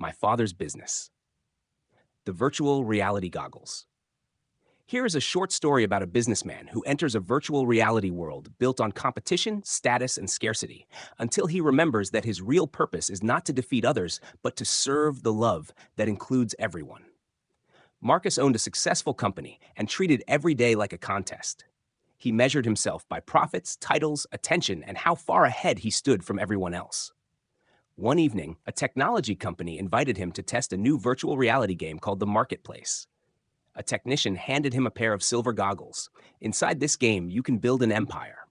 My Father's Business. The Virtual Reality Goggles. Here is a short story about a businessman who enters a virtual reality world built on competition, status, and scarcity, until he remembers that his real purpose is not to defeat others, but to serve the love that includes everyone. Marcus owned a successful company and treated every day like a contest. He measured himself by profits, titles, attention, and how far ahead he stood from everyone else. One evening, a technology company invited him to test a new virtual reality game called The Marketplace. A technician handed him a pair of silver goggles. Inside this game, you can build an empire.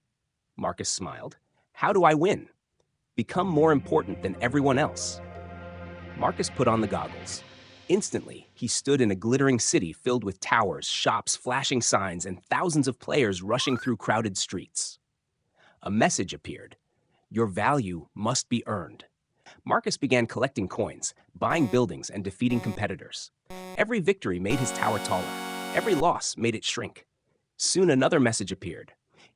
Marcus smiled. How do I win? Become more important than everyone else. Marcus put on the goggles. Instantly, he stood in a glittering city filled with towers, shops, flashing signs, and thousands of players rushing through crowded streets. A message appeared. Your value must be earned. Marcus began collecting coins, buying buildings, and defeating competitors. Every victory made his tower taller. Every loss made it shrink. Soon another message appeared.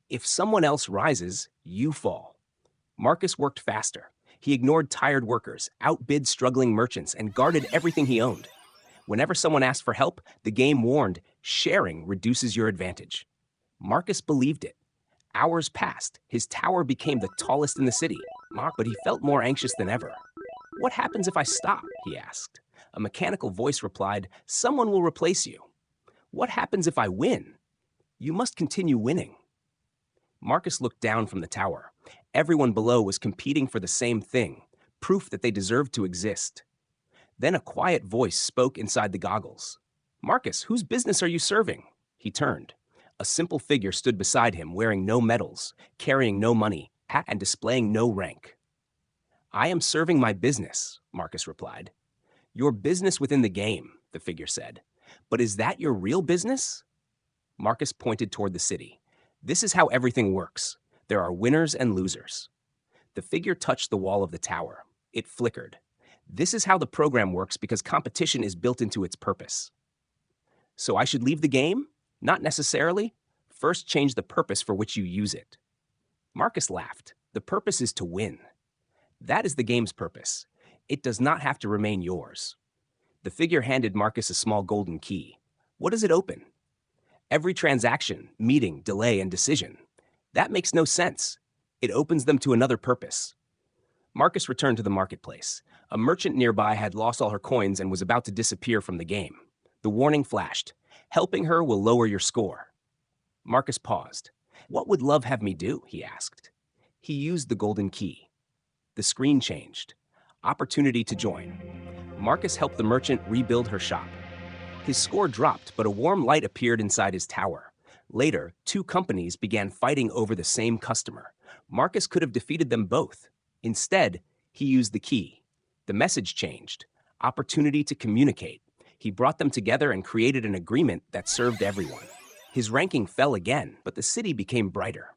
If someone else rises, you fall. Marcus worked faster. He ignored tired workers, outbid struggling merchants, and guarded everything he owned. Whenever someone asked for help, the game warned, sharing reduces your advantage. Marcus believed it. Hours passed. His tower became the tallest in the city, but he felt more anxious than ever. What happens if I stop? He asked. A mechanical voice replied, someone will replace you. What happens if I win? You must continue winning. Marcus looked down from the tower. Everyone below was competing for the same thing, proof that they deserved to exist. Then a quiet voice spoke inside the goggles. Marcus, whose business are you serving? He turned. A simple figure stood beside him, wearing no medals, carrying no money, and displaying no rank. I am serving my business, Marcus replied. Your business within the game, the figure said. But is that your real business? Marcus pointed toward the city. This is how everything works. There are winners and losers. The figure touched the wall of the tower. It flickered. This is how the program works because competition is built into its purpose. So I should leave the game? Not necessarily. First, change the purpose for which you use it. Marcus laughed. The purpose is to win. That is the game's purpose. It does not have to remain yours. The figure handed Marcus a small golden key. What does it open? Every transaction, meeting, delay, and decision. That makes no sense. It opens them to another purpose. Marcus returned to the marketplace. A merchant nearby had lost all her coins and was about to disappear from the game. The warning flashed. Helping her will lower your score. Marcus paused. What would love have me do? He asked. He used the golden key. The screen changed. Opportunity to join. Marcus helped the merchant rebuild her shop. His score dropped, but a warm light appeared inside his tower. Later, two companies began fighting over the same customer. Marcus could have defeated them both. Instead, he used the key. The message changed. Opportunity to communicate. He brought them together and created an agreement that served everyone. His ranking fell again, but the city became brighter.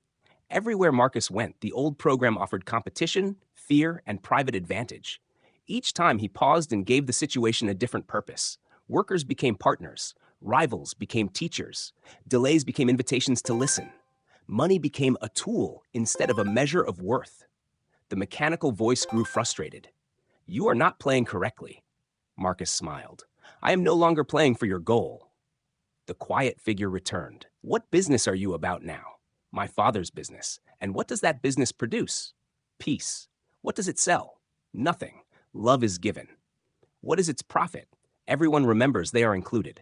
Everywhere Marcus went, the old program offered competition, fear, and private advantage. Each time he paused and gave the situation a different purpose. Workers became partners. Rivals became teachers. Delays became invitations to listen. Money became a tool instead of a measure of worth. The mechanical voice grew frustrated. You are not playing correctly. Marcus smiled. I am no longer playing for your goal. The quiet figure returned. What business are you about now? My father's business. And what does that business produce? Peace. What does it sell? Nothing. Love is given. What is its profit? Everyone remembers they are included.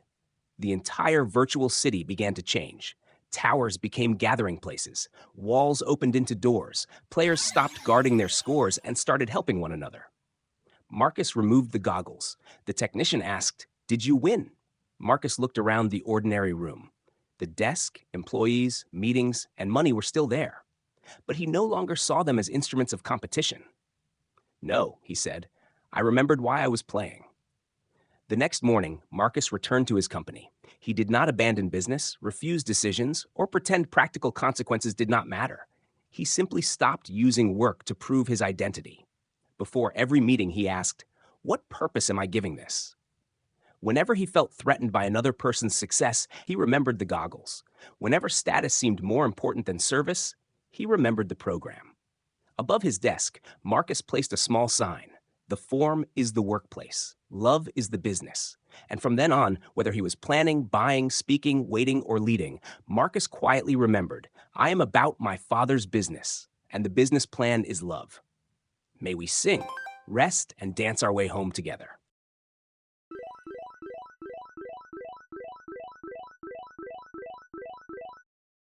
The entire virtual city began to change. Towers became gathering places. Walls opened into doors. Players stopped guarding their scores and started helping one another. Marcus removed the goggles. The technician asked, Did you win? Marcus looked around the ordinary room. The desk, employees, meetings, and money were still there. But he no longer saw them as instruments of competition. No, he said. I remembered why I was playing. The next morning, Marcus returned to his company. He did not abandon business, refuse decisions, or pretend practical consequences did not matter. He simply stopped using work to prove his identity. Before every meeting, he asked, What purpose am I giving this? Whenever he felt threatened by another person's success, he remembered the goggles. Whenever status seemed more important than service, he remembered the program. Above his desk, Marcus placed a small sign, The form is the workplace. Love is the business. And from then on, whether he was planning, buying, speaking, waiting, or leading, Marcus quietly remembered, I am about my Father's business, and the business plan is love. May we sing, rest, and dance our way home together.